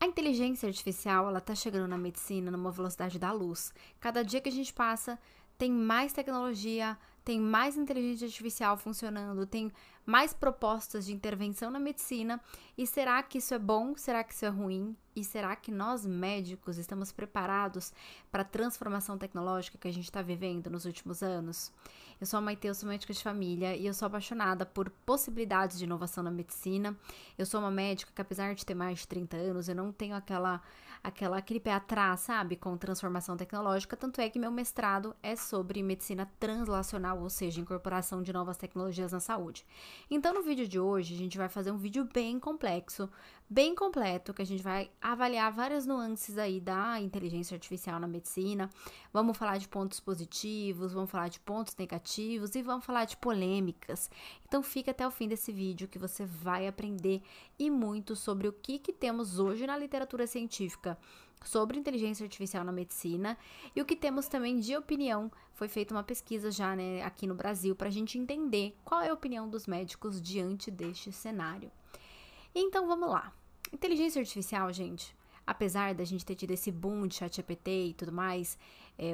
A inteligência artificial, ela tá chegando na medicina numa velocidade da luz. Cada dia que a gente passa, tem mais tecnologia, tem mais inteligência artificial funcionando, tem mais propostas de intervenção na medicina. E será que isso é bom? Será que isso é ruim? E será que nós médicos estamos preparados para a transformação tecnológica que a gente está vivendo nos últimos anos? Eu sou a Maite, eu sou médica de família e eu sou apaixonada por possibilidades de inovação na medicina. Eu sou uma médica que, apesar de ter mais de 30 anos, eu não tenho aquele pé atrás, sabe, com transformação tecnológica. Tanto é que meu mestrado é sobre medicina translacional, ou seja, incorporação de novas tecnologias na saúde. Então, no vídeo de hoje, a gente vai fazer um vídeo bem complexo, bem completo, que a gente vai avaliar várias nuances aí da inteligência artificial na medicina. Vamos falar de pontos positivos, vamos falar de pontos negativos e vamos falar de polêmicas. Então, fica até o fim desse vídeo que você vai aprender e muito sobre o que temos hoje na literatura científica sobre inteligência artificial na medicina e o que temos também de opinião. Foi feita uma pesquisa já, né, aqui no Brasil para a gente entender qual é a opinião dos médicos diante deste cenário. Então vamos lá. Inteligência artificial, gente, apesar da gente ter tido esse boom de ChatGPT e tudo mais,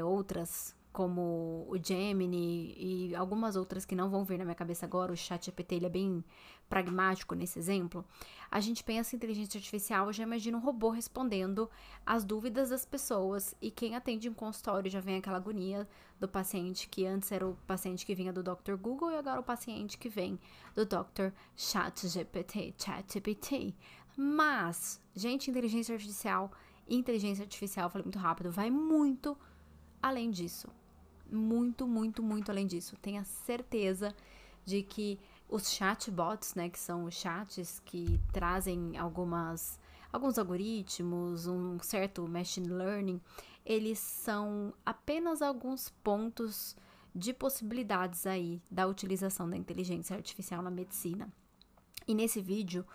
outras como o Gemini e algumas outras que não vão vir na minha cabeça agora, o ChatGPT ele é bem pragmático nesse exemplo. A gente pensa em inteligência artificial, já imagina um robô respondendo às dúvidas das pessoas, e quem atende em consultório já vem aquela agonia do paciente que antes era o paciente que vinha do Dr. Google e agora o paciente que vem do Dr. ChatGPT. Mas, gente, inteligência artificial, falei muito rápido, vai muito além disso. Muito, muito, muito além disso. Tenha certeza de que os chatbots, né, que são os chats que trazem alguns algoritmos, um certo machine learning, eles são apenas alguns pontos de possibilidades aí da utilização da inteligência artificial na medicina. E nesse vídeo,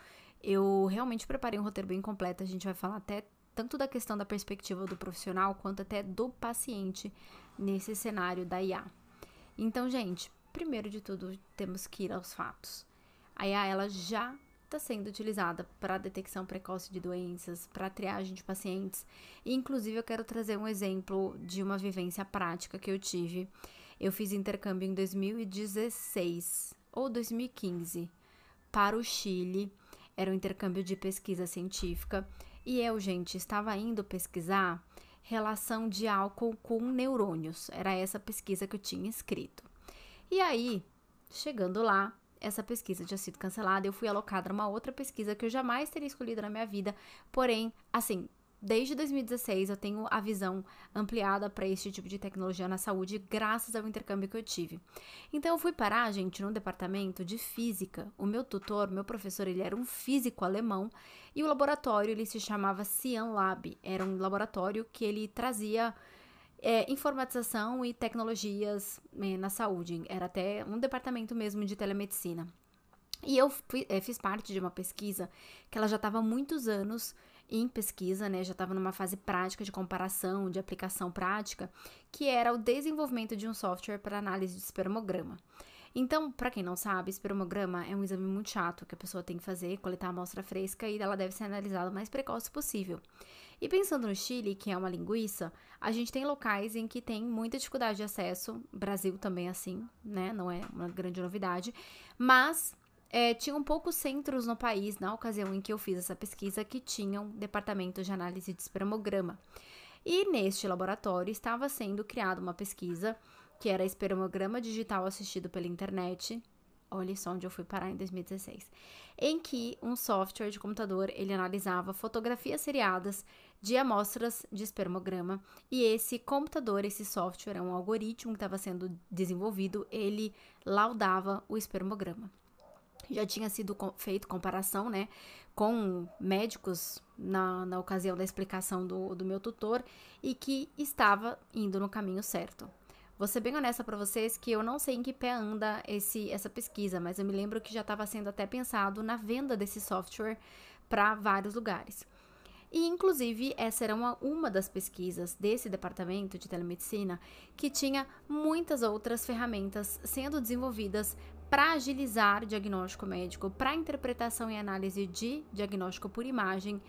eu realmente preparei um roteiro bem completo. A gente vai falar até tanto da questão da perspectiva do profissional, quanto até do paciente nesse cenário da IA. Então, gente, primeiro de tudo, temos que ir aos fatos. A IA, ela já está sendo utilizada para detecção precoce de doenças, para triagem de pacientes, e inclusive eu quero trazer um exemplo de uma vivência prática que eu tive. Eu fiz intercâmbio em 2016 ou 2015 para o Chile, era um intercâmbio de pesquisa científica, e eu, gente, estava indo pesquisar relação de álcool com neurônios. Era essa pesquisa que eu tinha escrito. E aí, chegando lá, essa pesquisa tinha sido cancelada. Eu fui alocada a uma outra pesquisa que eu jamais teria escolhido na minha vida. Porém, assim, desde 2016 eu tenho a visão ampliada para esse tipo de tecnologia na saúde, graças ao intercâmbio que eu tive. Então eu fui parar, gente, num departamento de física. O meu tutor, meu professor, ele era um físico alemão, e o laboratório ele se chamava Cian Lab. Era um laboratório que ele trazia informatização e tecnologias na saúde. Era até um departamento mesmo de telemedicina. E eu fiz parte de uma pesquisa que ela já estava há muitos anos em pesquisa, né? Já estava numa fase prática de comparação, de aplicação prática, que era o desenvolvimento de um software para análise de espermograma. Então, para quem não sabe, espermograma é um exame muito chato que a pessoa tem que fazer, coletar a amostra fresca, e ela deve ser analisada o mais precoce possível. E pensando no Chile, que é uma linguiça, a gente tem locais em que tem muita dificuldade de acesso, Brasil também assim, né? Não é uma grande novidade, mas tinham poucos centros no país, na ocasião em que eu fiz essa pesquisa, que tinham departamento de análise de espermograma. E neste laboratório estava sendo criada uma pesquisa, que era espermograma digital assistido pela internet. Olha só onde eu fui parar em 2016. Em que um software de computador, ele analisava fotografias seriadas de amostras de espermograma. E esse computador, esse software, é um algoritmo que estava sendo desenvolvido, ele laudava o espermograma. Já tinha sido feito comparação, né, com médicos na ocasião da explicação do meu tutor, e que estava indo no caminho certo. Vou ser bem honesta para vocês que eu não sei em que pé anda essa pesquisa, mas eu me lembro que já estava sendo até pensado na venda desse software para vários lugares. E, inclusive, essa era uma das pesquisas desse departamento de telemedicina, que tinha muitas outras ferramentas sendo desenvolvidas para agilizar diagnóstico médico, para interpretação e análise de diagnóstico por imagem.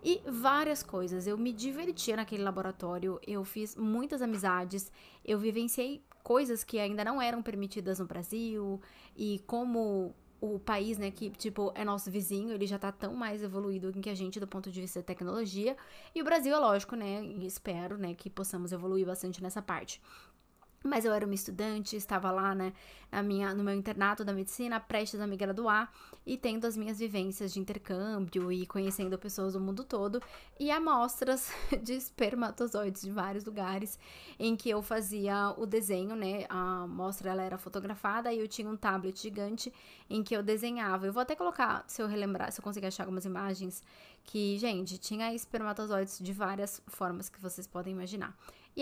e várias coisas. Eu me divertia naquele laboratório, eu fiz muitas amizades, eu vivenciei coisas que ainda não eram permitidas no Brasil, e como o país, né, que, tipo, é nosso vizinho, ele já tá tão mais evoluído que a gente do ponto de vista de tecnologia, e o Brasil, é lógico, né, e espero, né, que possamos evoluir bastante nessa parte. Mas eu era uma estudante, estava lá, né, no meu internato da medicina, prestes a me graduar e tendo as minhas vivências de intercâmbio e conhecendo pessoas do mundo todo e amostras de espermatozoides de vários lugares em que eu fazia o desenho, né, a amostra ela era fotografada e eu tinha um tablet gigante em que eu desenhava. Eu vou até colocar, se eu relembrar, se eu conseguir achar algumas imagens, que, gente, tinha espermatozoides de várias formas que vocês podem imaginar. E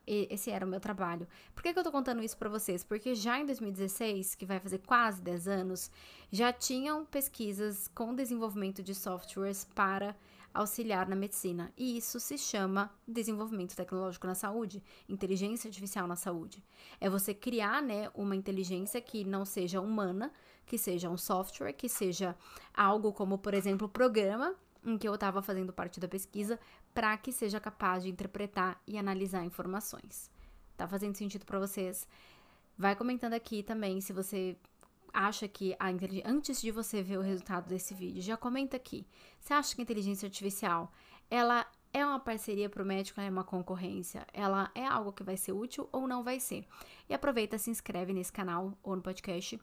esse era o meu trabalho. Por que eu tô contando isso pra vocês? Porque já em 2016, que vai fazer quase 10 anos, já tinham pesquisas com desenvolvimento de softwares para auxiliar na medicina. E isso se chama desenvolvimento tecnológico na saúde, inteligência artificial na saúde. É você criar, né, uma inteligência que não seja humana, que seja um software, que seja algo como, por exemplo, o programa em que eu estava fazendo parte da pesquisa, para que seja capaz de interpretar e analisar informações. Tá fazendo sentido para vocês? Vai comentando aqui também se você acha que antes de você ver o resultado desse vídeo, já comenta aqui. Você acha que a inteligência artificial, ela é uma parceria para o médico, ela é uma concorrência? Ela é algo que vai ser útil ou não vai ser? E aproveita, se inscreve nesse canal ou no podcast,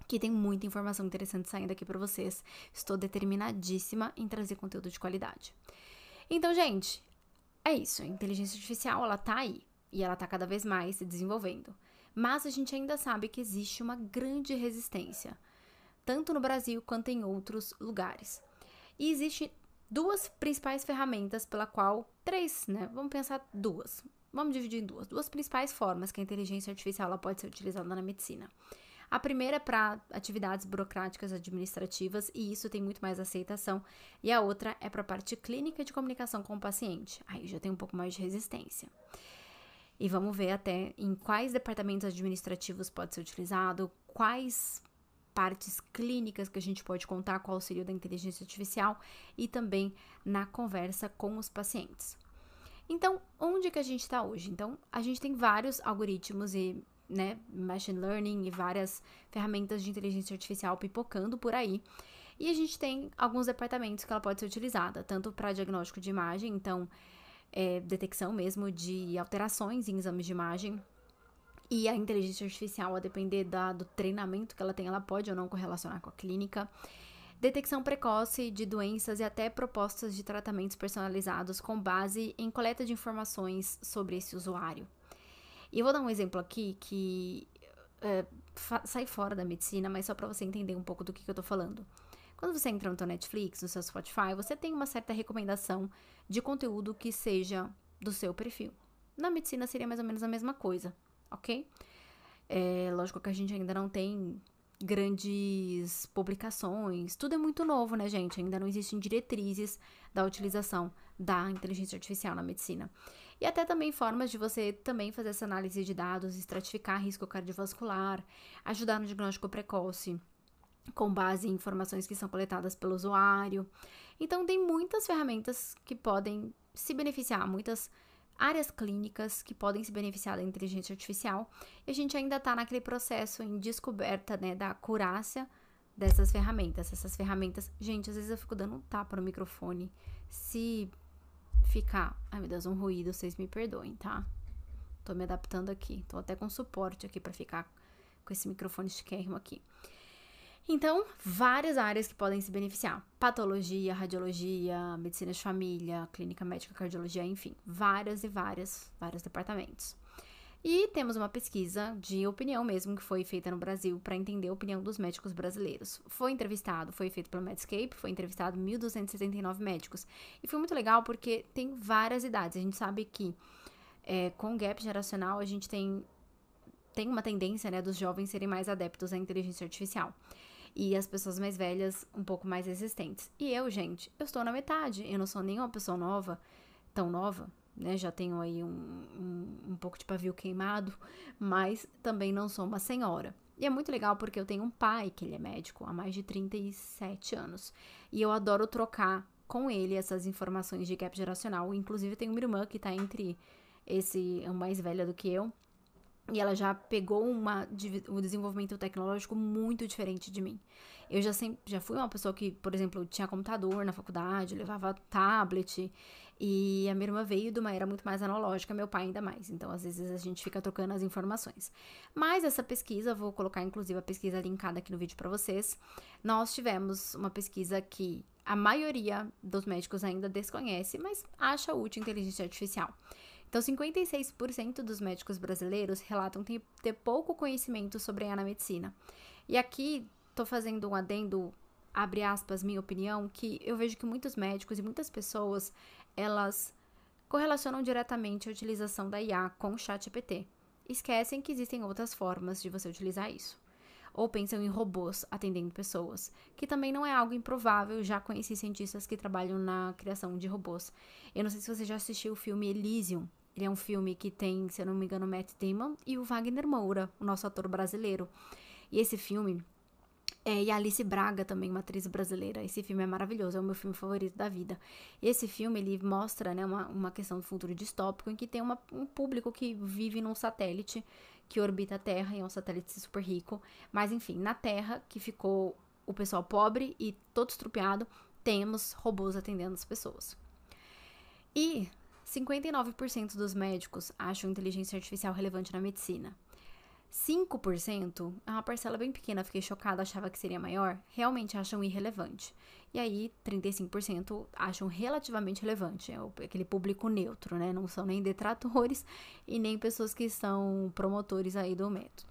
que tem muita informação interessante saindo aqui para vocês. Estou determinadíssima em trazer conteúdo de qualidade. Então, gente, é isso. A inteligência artificial, ela tá aí. E ela tá cada vez mais se desenvolvendo. Mas a gente ainda sabe que existe uma grande resistência. Tanto no Brasil quanto em outros lugares. E existem duas principais ferramentas pela qual... Três, né? Vamos pensar duas. Vamos dividir em duas. Duas principais formas que a inteligência artificial ela pode ser utilizada na medicina. A primeira é para atividades burocráticas administrativas, e isso tem muito mais aceitação. E a outra é para a parte clínica de comunicação com o paciente. Aí já tem um pouco mais de resistência. E vamos ver até em quais departamentos administrativos pode ser utilizado, quais partes clínicas que a gente pode contar com o auxílio da inteligência artificial e também na conversa com os pacientes. Então, onde que a gente está hoje? Então, a gente tem vários algoritmos e machine learning e várias ferramentas de inteligência artificial pipocando por aí. E a gente tem alguns departamentos que ela pode ser utilizada, tanto para diagnóstico de imagem, então, detecção mesmo de alterações em exames de imagem. E a inteligência artificial, a depender do treinamento que ela tem, ela pode ou não correlacionar com a clínica. Detecção precoce de doenças e até propostas de tratamentos personalizados com base em coleta de informações sobre esse usuário. E eu vou dar um exemplo aqui que sai fora da medicina, mas só para você entender um pouco do que eu tô falando. Quando você entra no seu Netflix, no seu Spotify, você tem uma certa recomendação de conteúdo que seja do seu perfil. Na medicina seria mais ou menos a mesma coisa, ok? Lógico que a gente ainda não tem grandes publicações, tudo é muito novo, né, gente? Ainda não existem diretrizes da utilização da inteligência artificial na medicina. E até também formas de você também fazer essa análise de dados, estratificar risco cardiovascular, ajudar no diagnóstico precoce, com base em informações que são coletadas pelo usuário. Então, tem muitas ferramentas que podem se beneficiar, muitas áreas clínicas que podem se beneficiar da inteligência artificial, e a gente ainda está naquele processo em descoberta, né, da acurácia dessas ferramentas. Essas ferramentas, gente, às vezes eu fico dando um tapa no microfone, se ficar, ai meu Deus, um ruído, vocês me perdoem, tá? Tô me adaptando aqui, tô até com suporte aqui para ficar com esse microfone chiquérrimo aqui. Então, várias áreas que podem se beneficiar. Patologia, radiologia, medicina de família, clínica médica, cardiologia, enfim, vários departamentos. E temos uma pesquisa de opinião mesmo que foi feita no Brasil para entender a opinião dos médicos brasileiros. Foi feito pelo Medscape, foi entrevistado 1.279 médicos. E foi muito legal porque tem várias idades. A gente sabe que com o gap geracional a gente tem uma tendência, né, dos jovens serem mais adeptos à inteligência artificial. E as pessoas mais velhas um pouco mais resistentes. E eu, gente, eu estou na metade. Eu não sou nenhuma pessoa nova, tão nova, né? Já tenho aí um pouco de pavio queimado, mas também não sou uma senhora. E é muito legal porque eu tenho um pai que ele é médico há mais de 37 anos. E eu adoro trocar com ele essas informações de gap geracional. Inclusive, tem uma irmã que tá entre mais velha do que eu, e ela já pegou o desenvolvimento tecnológico muito diferente de mim. Eu já fui uma pessoa que, por exemplo, tinha computador na faculdade, levava tablet, e a minha irmã veio de uma era muito mais analógica, meu pai ainda mais. Então, às vezes, a gente fica trocando as informações. Mas essa pesquisa, vou colocar inclusive a pesquisa linkada aqui no vídeo para vocês. Nós tivemos uma pesquisa que a maioria dos médicos ainda desconhece, mas acha útil inteligência artificial. Então, 56% dos médicos brasileiros relatam ter pouco conhecimento sobre a medicina. E aqui, tô fazendo um adendo, abre aspas, minha opinião, que eu vejo que muitos médicos e muitas pessoas, elas correlacionam diretamente a utilização da IA com o ChatGPT. Esquecem que existem outras formas de você utilizar isso. Ou pensam em robôs atendendo pessoas, que também não é algo improvável. Já conheci cientistas que trabalham na criação de robôs. Eu não sei se você já assistiu o filme Elysium. Ele é um filme que tem, se eu não me engano, o Matt Damon e o Wagner Moura, o nosso ator brasileiro. E esse filme, e a Alice Braga também, uma atriz brasileira. Esse filme é maravilhoso, é o meu filme favorito da vida. E esse filme, ele mostra, né, uma questão do futuro distópico em que tem um público que vive num satélite que orbita a Terra, e é um satélite super rico. Mas, enfim, na Terra, que ficou o pessoal pobre e todo estrupiado, temos robôs atendendo as pessoas. E 59% dos médicos acham inteligência artificial relevante na medicina. 5%, é uma parcela bem pequena, fiquei chocada, achava que seria maior, realmente acham irrelevante. E aí, 35% acham relativamente relevante, é aquele público neutro, né? Não são nem detratores e nem pessoas que são promotores aí do método.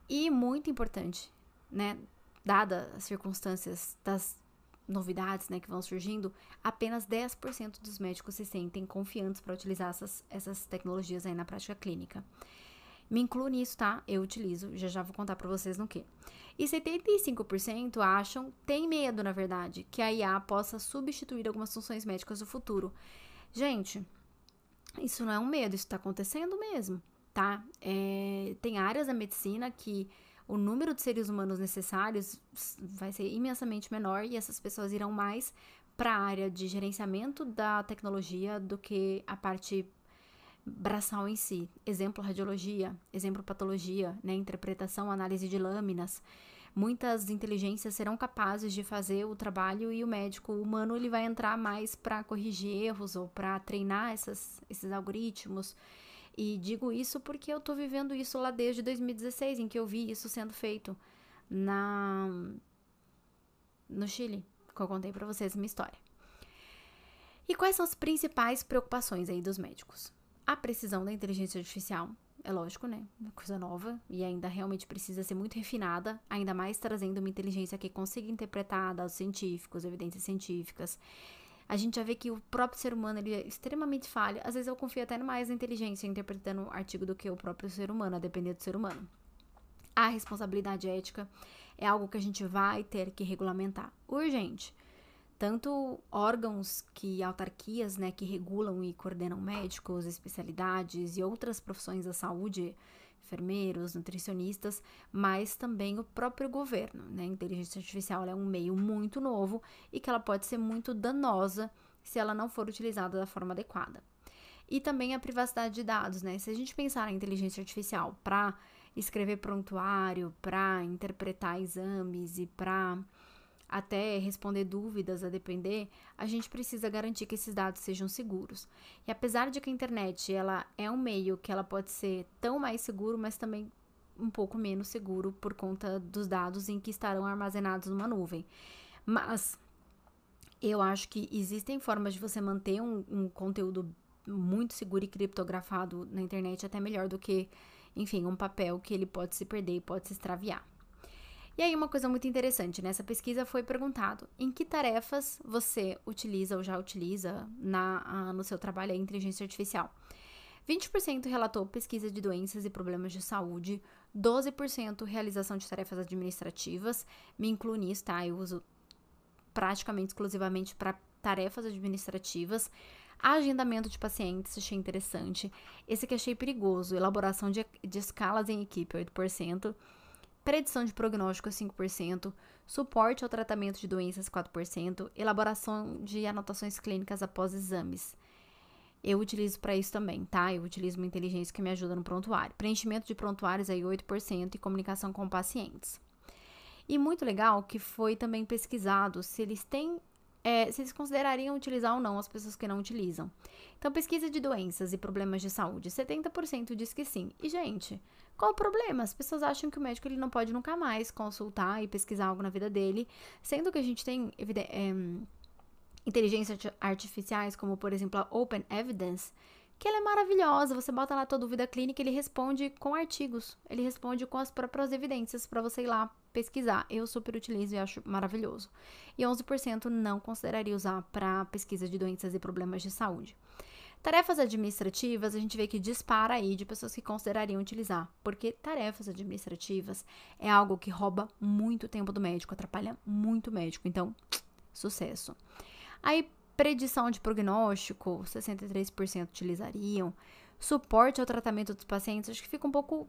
E muito importante, né? Dadas as circunstâncias das novidades, né, que vão surgindo, apenas 10% dos médicos se sentem confiantes para utilizar essas tecnologias aí na prática clínica. Me incluo nisso, tá? Eu utilizo, já vou contar para vocês no quê. E 75% tem medo, na verdade, que a IA possa substituir algumas funções médicas no futuro. Gente, isso não é um medo, isso tá acontecendo mesmo, tá? Tem áreas da medicina que o número de seres humanos necessários vai ser imensamente menor e essas pessoas irão mais para a área de gerenciamento da tecnologia do que a parte braçal em si. Exemplo, radiologia, exemplo, patologia, né? Interpretação, análise de lâminas. Muitas inteligências serão capazes de fazer o trabalho e o médico humano ele vai entrar mais para corrigir erros ou para treinar esses algoritmos. E digo isso porque eu tô vivendo isso lá desde 2016, em que eu vi isso sendo feito no Chile, que eu contei pra vocês minha história. E quais são as principais preocupações aí dos médicos? A precisão da inteligência artificial, é lógico, né? Uma coisa nova e ainda realmente precisa ser muito refinada, ainda mais trazendo uma inteligência que consiga interpretar dados científicos, evidências científicas. A gente já vê que o próprio ser humano ele é extremamente falho. Às vezes eu confio até mais na inteligência interpretando o artigo do que o próprio ser humano, a depender do ser humano. A responsabilidade ética é algo que a gente vai ter que regulamentar. Urgente. Tanto órgãos autarquias, né, que regulam e coordenam médicos, especialidades e outras profissões da saúde, enfermeiros, nutricionistas, mas também o próprio governo, né? A inteligência artificial é um meio muito novo e que ela pode ser muito danosa se ela não for utilizada da forma adequada. E também a privacidade de dados, né? Se a gente pensar na inteligência artificial para escrever prontuário, para interpretar exames e para até responder dúvidas a depender, a gente precisa garantir que esses dados sejam seguros. E apesar de que a internet ela é um meio que ela pode ser tão mais seguro, mas também um pouco menos seguro por conta dos dados em que estarão armazenados numa nuvem. Mas eu acho que existem formas de você manter um conteúdo muito seguro e criptografado na internet até melhor do que, enfim, um papel que ele pode se perder e pode se extraviar. E aí uma coisa muito interessante, nessa pesquisa foi perguntado em que tarefas você utiliza ou já utiliza no seu trabalho a inteligência artificial. 20% relatou pesquisa de doenças e problemas de saúde, 12% realização de tarefas administrativas, me incluo nisso, tá? Eu uso praticamente exclusivamente para tarefas administrativas, agendamento de pacientes, achei interessante. Esse que achei perigoso, elaboração de escalas em equipe, 8%. predição de prognóstico 5%, suporte ao tratamento de doenças 4%, elaboração de anotações clínicas após exames. Eu utilizo para isso também, tá? Eu utilizo uma inteligência que me ajuda no prontuário. Preenchimento de prontuários aí 8% e comunicação com pacientes. E muito legal que foi também pesquisado se eles se eles considerariam utilizar ou não as pessoas que não utilizam. Então, pesquisa de doenças e problemas de saúde, 70% diz que sim. E, gente, qual o problema? As pessoas acham que o médico ele não pode nunca mais consultar e pesquisar algo na vida dele, sendo que a gente tem inteligências artificiais, como, por exemplo, a Open Evidence, que ela é maravilhosa. Você bota lá tua dúvida clínica, ele responde com artigos, ele responde com as próprias evidências para você ir lá pesquisar. Eu super utilizo e acho maravilhoso. E 11% não consideraria usar para pesquisa de doenças e problemas de saúde. Tarefas administrativas, a gente vê que dispara aí de pessoas que considerariam utilizar, porque tarefas administrativas é algo que rouba muito tempo do médico, atrapalha muito o médico, então, sucesso. Aí, predição de prognóstico, 63% utilizariam. Suporte ao tratamento dos pacientes, acho que fica um pouco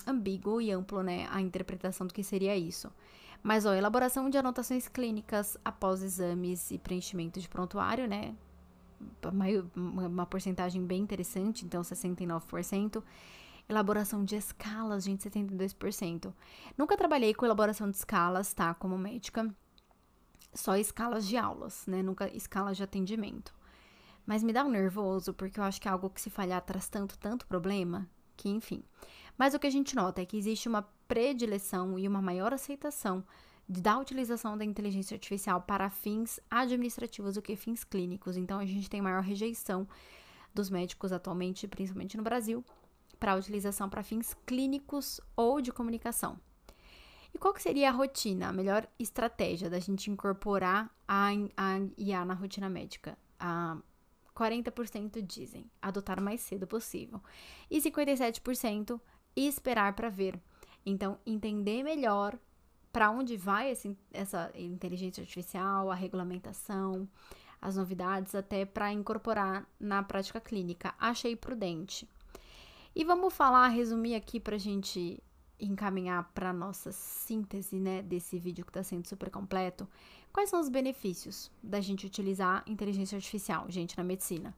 ambíguo e amplo, né, a interpretação do que seria isso. Mas, elaboração de anotações clínicas após exames e preenchimento de prontuário, né, uma porcentagem bem interessante, então 69%. Elaboração de escalas, gente, 72%. Nunca trabalhei com elaboração de escalas, tá, como médica. Só escalas de aulas, né? Nunca escalas de atendimento. Mas me dá um nervoso, porque eu acho que é algo que se falhar traz tanto problema, que enfim. Mas o que a gente nota é que existe uma predileção e uma maior aceitação da utilização da inteligência artificial para fins administrativos do que fins clínicos. Então, a gente tem maior rejeição dos médicos atualmente, principalmente no Brasil, para a utilização para fins clínicos ou de comunicação. E qual que seria a rotina, a melhor estratégia da gente incorporar a IA na rotina médica? 40% dizem adotar o mais cedo possível. E 57% esperar para ver. Então, entender melhor para onde vai essa inteligência artificial, a regulamentação, as novidades, até para incorporar na prática clínica. Achei prudente. E vamos resumir aqui para a gente encaminhar para nossa síntese, né, desse vídeo que está sendo super completo. Quais são os benefícios da gente utilizar inteligência artificial, gente, na medicina?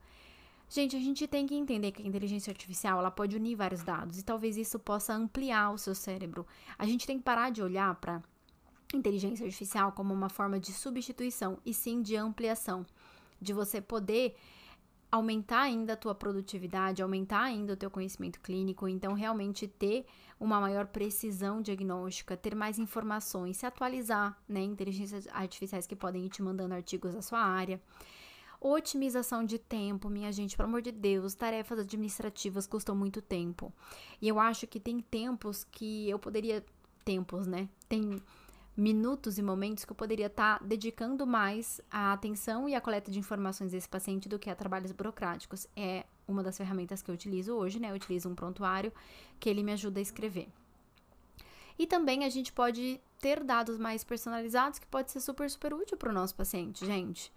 Gente, a gente tem que entender que a inteligência artificial, ela pode unir vários dados e talvez isso possa ampliar o seu cérebro. A gente tem que parar de olhar para inteligência artificial como uma forma de substituição e sim de ampliação, de você poder aumentar ainda a tua produtividade, aumentar ainda o teu conhecimento clínico, então realmente ter uma maior precisão diagnóstica, ter mais informações, se atualizar, né, inteligências artificiais que podem ir te mandando artigos da sua área. Otimização de tempo, minha gente, pelo amor de Deus, tarefas administrativas custam muito tempo. E eu acho que tem tempos que eu poderia, né, tem minutos e momentos que eu poderia estar dedicando mais a atenção e a coleta de informações desse paciente do que a trabalhos burocráticos. É uma das ferramentas que eu utilizo hoje, né? Eu utilizo um prontuário que ele me ajuda a escrever. E também a gente pode ter dados mais personalizados que pode ser super útil para o nosso paciente, gente.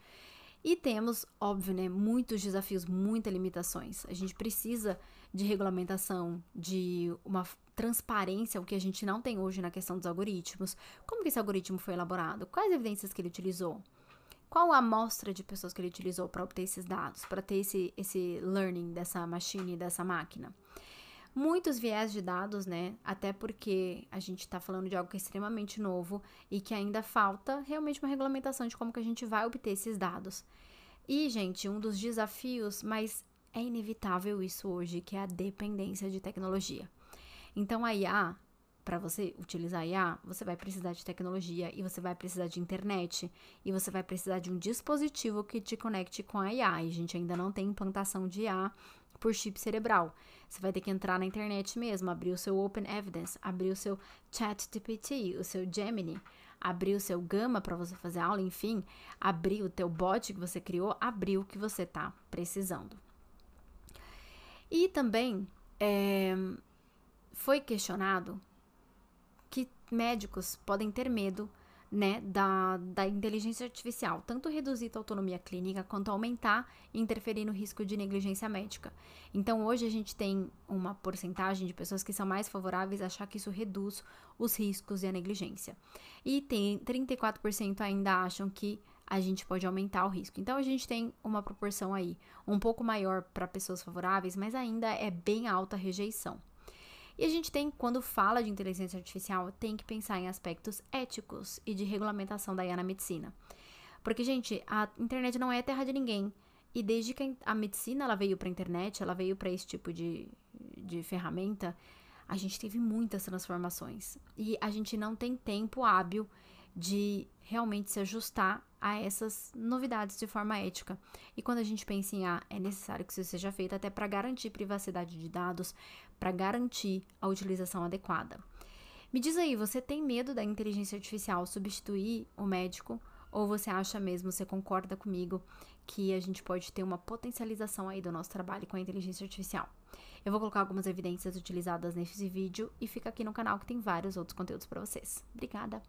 E temos, óbvio, né, muitos desafios, muitas limitações. A gente precisa de regulamentação, de uma transparência, o que a gente não tem hoje na questão dos algoritmos. Como que esse algoritmo foi elaborado? Quais evidências que ele utilizou? Qual a amostra de pessoas que ele utilizou para obter esses dados, para ter esse learning dessa machine, dessa máquina? Muitos viés de dados, né? Até porque a gente está falando de algo que é extremamente novo e que ainda falta realmente uma regulamentação de como que a gente vai obter esses dados. E, gente, um dos desafios, mas é inevitável isso hoje, que é a dependência de tecnologia. Então, a IA, para você utilizar a IA, você vai precisar de tecnologia e você vai precisar de internet e você vai precisar de um dispositivo que te conecte com a IA. E a gente ainda não tem implantação de IA por chip cerebral. Você vai ter que entrar na internet mesmo, abrir o seu Open Evidence, abrir o seu ChatGPT, o seu Gemini, abrir o seu Gama para você fazer aula, enfim, abrir o teu bot que você criou, abrir o que você está precisando. E também foi questionado que médicos podem ter medo né, da inteligência artificial, tanto reduzir a autonomia clínica quanto aumentar e interferir no risco de negligência médica. Então, hoje a gente tem uma porcentagem de pessoas que são mais favoráveis a achar que isso reduz os riscos e a negligência. E tem 34% ainda acham que a gente pode aumentar o risco. Então, a gente tem uma proporção aí um pouco maior para pessoas favoráveis, mas ainda é bem alta a rejeição. E a gente tem, quando fala de inteligência artificial, tem que pensar em aspectos éticos e de regulamentação da IA na medicina. Porque, gente, a internet não é terra de ninguém. E desde que a medicina ela veio para a internet, ela veio para esse tipo de ferramenta, a gente teve muitas transformações. E a gente não tem tempo hábil de realmente se ajustar a essas novidades de forma ética. E quando a gente pensa em IA, é necessário que isso seja feito até para garantir privacidade de dados, para garantir a utilização adequada. Me diz aí, você tem medo da inteligência artificial substituir o médico? Ou você acha mesmo, você concorda comigo, que a gente pode ter uma potencialização aí do nosso trabalho com a inteligência artificial? Eu vou colocar algumas evidências utilizadas nesse vídeo e fica aqui no canal que tem vários outros conteúdos para vocês. Obrigada!